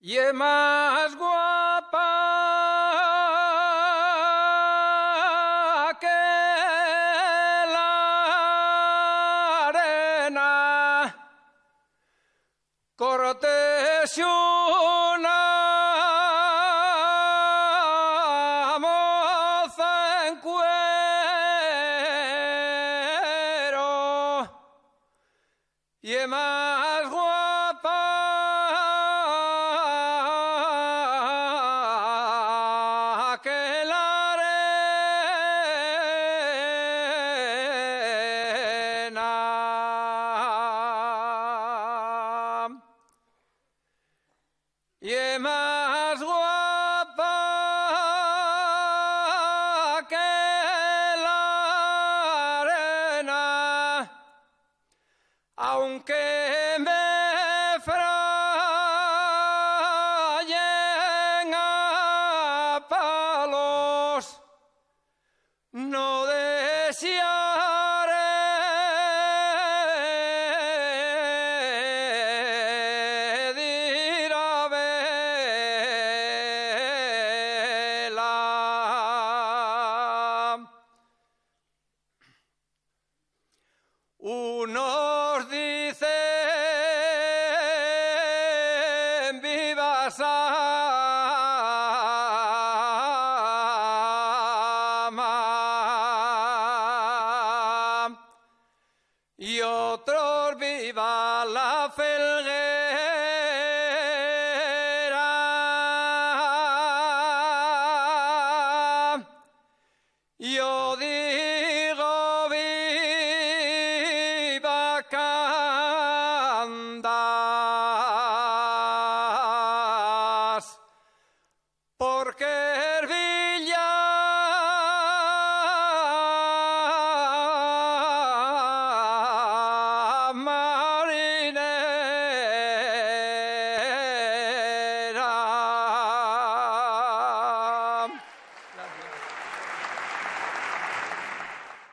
y es más guapa que la arena. Cortés una moza en cuero y es más guapa que la arena. Y es más guapa que la arena, aunque me frayen a palos, no desearé de ir a verla. Unos dicen viva San